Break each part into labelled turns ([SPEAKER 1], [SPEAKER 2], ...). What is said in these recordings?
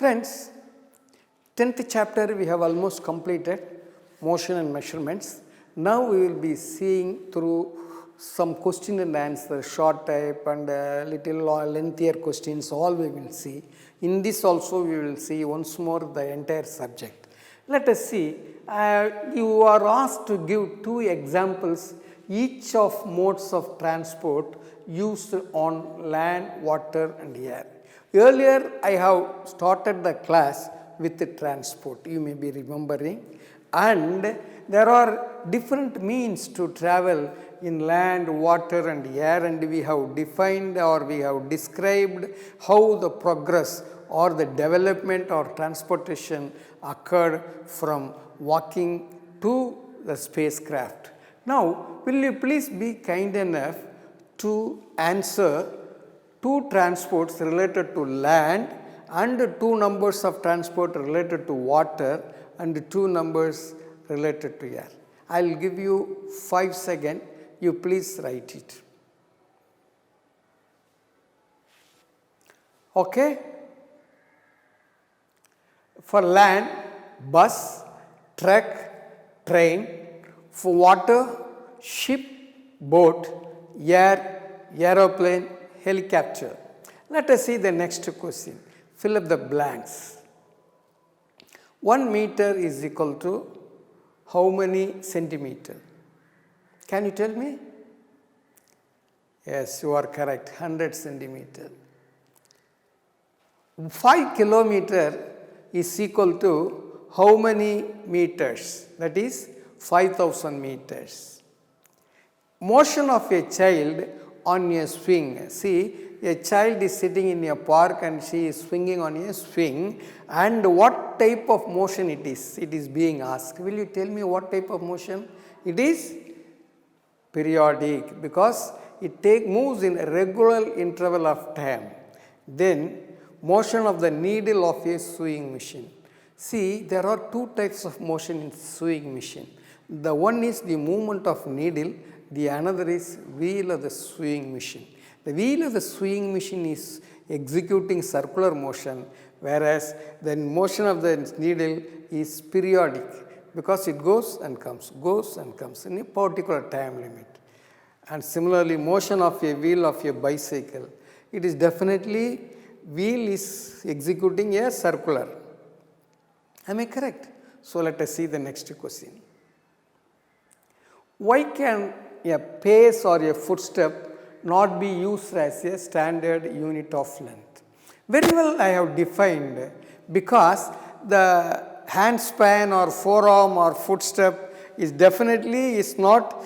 [SPEAKER 1] Friends, 10th chapter we have almost completed, motion and measurements. Now we will be seeing through some question and answer, short type and little lengthier questions, all we will see. In this also we will see once more the entire subject. Let us see, you are asked to give two examples, each of modes of transport used on land, water and air. Earlier I have started the class with the transport, you may be remembering, and there are different means to travel in land, water and air, and we have defined or we have described how the progress or the development or transportation occurred from walking to the spacecraft. Now, will you please be kind enough to answer two transports related to land and two numbers of transport related to water and two numbers related to air. I will give you 5 seconds, you please write it. Okay? For land, bus, truck, train. For water, ship, boat, air, aeroplane, helicopter. Let us see the next question. Fill up the blanks. 1 meter is equal to how many centimeter? Can you tell me? Yes, you are correct, 100 centimeter. 5 kilometer is equal to how many meters? That is 5,000 meters. Motion of a child on a swing. See, a child is sitting in a park and she is swinging on a swing, and what type of motion it is? It is being asked. Will you tell me what type of motion? It is periodic because it moves in a regular interval of time. Then motion of the needle of a sewing machine. See, there are two types of motion in sewing machine. The one is the movement of needle, the another is wheel of the sewing machine. The wheel of the sewing machine is executing circular motion, whereas the motion of the needle is periodic because it goes and comes in a particular time limit. And similarly, motion of a wheel of a bicycle, it is definitely wheel is executing a circular. Am I correct? So let us see the next question. Why can a pace or a footstep not be used as a standard unit of length? Very well, I have defined, because the hand span or forearm or footstep is definitely not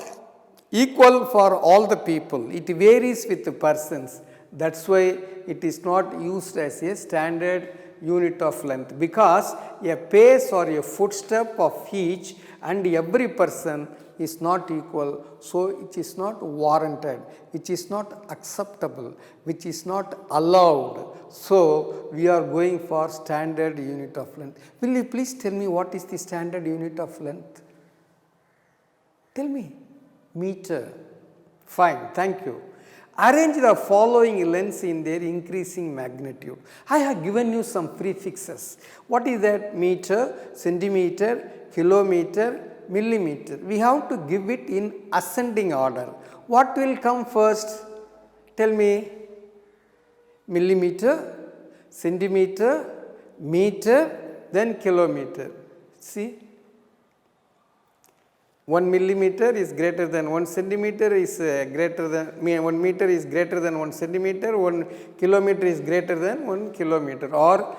[SPEAKER 1] equal for all the people. It varies with the persons. That's why it is not used as a standard unit of length, because a pace or a footstep of each and every person is not equal, so it is not warranted, which is not acceptable, which is not allowed. So we are going for standard unit of length. Will you please tell me what is the standard unit of length? Tell me. Meter. Fine, thank you. Arrange the following lengths in their increasing magnitude. I have given you some prefixes. What is that? Meter, centimeter, kilometer, millimeter. We have to give it in ascending order. What will come first? Tell me. Millimeter, centimeter, meter, then kilometer. See? 1 millimeter is greater than 1 centimeter is greater than 1 meter is greater than 1 centimeter, 1 kilometer is greater than 1 kilometer, or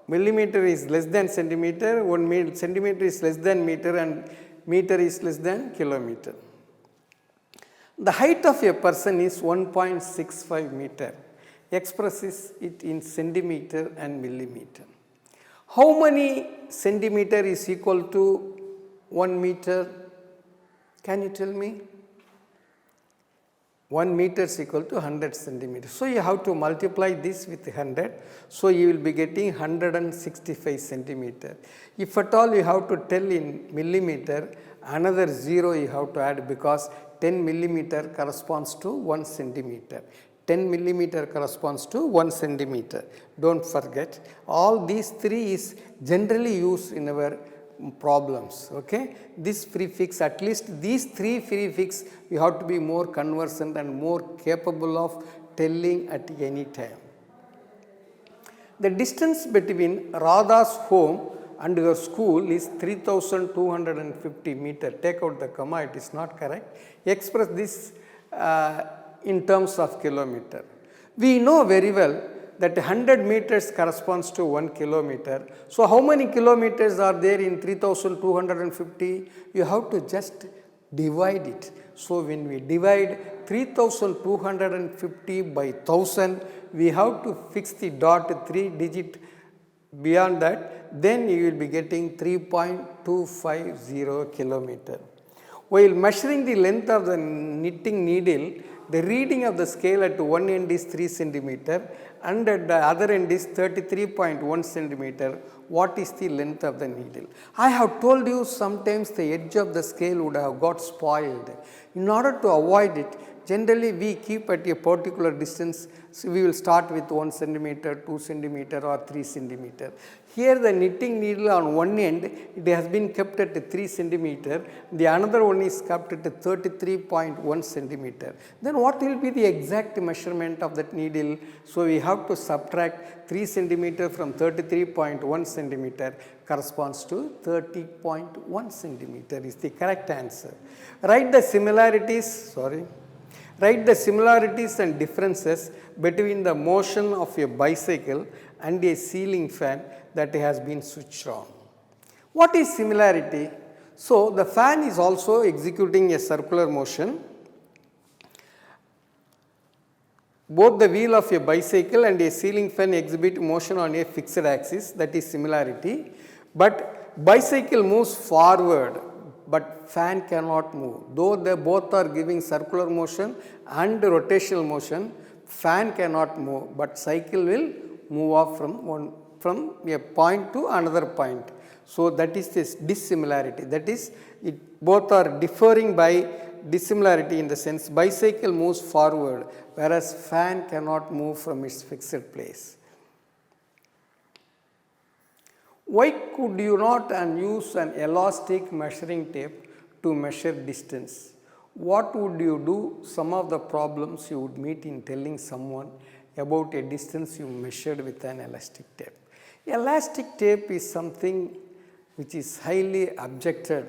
[SPEAKER 1] millimeter is less than centimeter, 1 centimeter is less than meter, and meter is less than kilometer. The height of a person is 1.65 meter. Expresses it in centimeter and millimeter. How many centimeter is equal to 1 meter? Can you tell me? 1 meter is equal to 100 centimeters. So you have to multiply this with 100. So you will be getting 165 centimeter. If at all you have to tell in millimeter, another 0 you have to add, because 10 millimeter corresponds to 1 centimeter. 10 millimeter corresponds to 1 centimeter. Don't forget, all these three is generally used in our problems. Okay, this prefix, at least these three prefix, you have to be more conversant and more capable of telling at any time. The distance between Radha's home and her school is 3250 meter. Take out the comma, it is not correct. Express this in terms of kilometer. We know very well that 100 meters corresponds to 1 kilometer. So, how many kilometers are there in 3250? You have to just divide it. So, when we divide 3250 by 1000, we have to fix the dot 3 digit beyond that, then you will be getting 3.250 kilometer. While measuring the length of the knitting needle, the reading of the scale at one end is 3 centimeter and at the other end is 33.1 centimeter. What is the length of the needle? I have told you sometimes the edge of the scale would have got spoiled. In order to avoid it, generally we keep at a particular distance. So, we will start with 1 centimeter, 2 centimeter or 3 centimeter. Here the knitting needle on one end, it has been kept at 3 centimeter, the another one is kept at 33.1 centimeter. Then what will be the exact measurement of that needle? So, we have to subtract 3 centimeter from 33.1 centimeter, corresponds to 30.1 centimeter is the correct answer. Write the similarities and differences between the motion of a bicycle and a ceiling fan that has been switched on. What is similarity? So, the fan is also executing a circular motion. Both the wheel of a bicycle and a ceiling fan exhibit motion on a fixed axis, that is similarity. But bicycle moves forward, but fan cannot move. Though they both are giving circular motion and rotational motion, fan cannot move, but cycle will move off from a point to another point. So, that is this dissimilarity, that is both are differing by dissimilarity in the sense bicycle moves forward whereas fan cannot move from its fixed place. Why could you not use an elastic measuring tape to measure distance? What would you do? Some of the problems you would meet in telling someone about a distance you measured with an elastic tape. Elastic tape is something which is highly objected.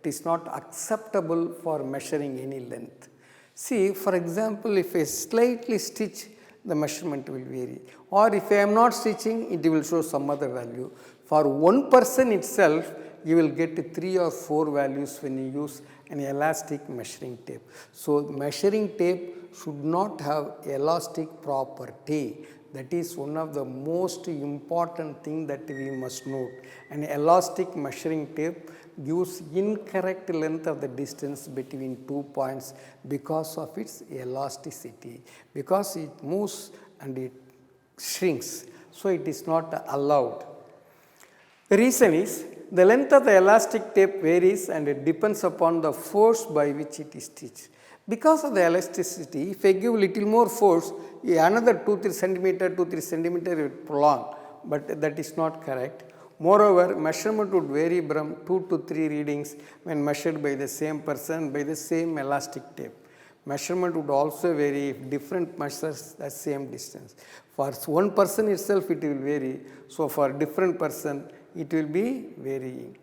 [SPEAKER 1] It is not acceptable for measuring any length. See, for example, if I slightly stitch, the measurement will vary, or if I am not stitching, it will show some other value. For one person itself, you will get 3 or 4 values when you use an elastic measuring tape. So, measuring tape should not have elastic property. That is one of the most important thing that we must note. An elastic measuring tape gives incorrect length of the distance between 2 points because of its elasticity, because it moves and it shrinks. So, it is not allowed. The reason is the length of the elastic tape varies and it depends upon the force by which it is stitched. Because of the elasticity, if I give little more force, another 2-3 centimeter will prolong, but that is not correct. Moreover, measurement would vary from 2 to 3 readings when measured by the same person by the same elastic tape. Measurement would also vary if different measures the same distance. For one person itself it will vary, so for different person it will be varying.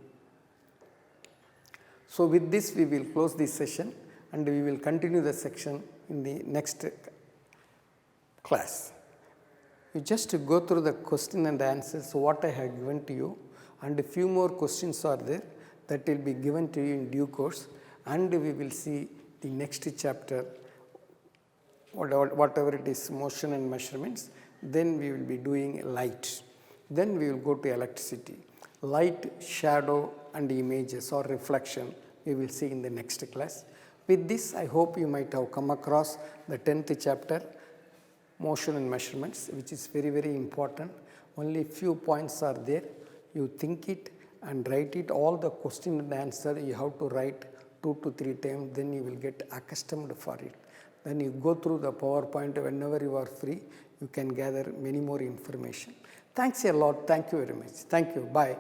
[SPEAKER 1] So, with this we will close this session and we will continue the section in the next class. You just go through the question and answers what I have given to you, and a few more questions are there that will be given to you in due course, and we will see the next chapter, whatever it is, motion and measurements. Then we will be doing light. Then we will go to electricity. Light, shadow and images or reflection we will see in the next class. With this, I hope you might have come across the 10th chapter, motion and measurements, which is very, very important. Only few points are there. You think it and write it. All the question and answer you have to write 2 to 3 times, then you will get accustomed for it. Then you go through the PowerPoint whenever you are free. You can gather many more information. Thanks a lot. Thank you very much. Thank you. Bye.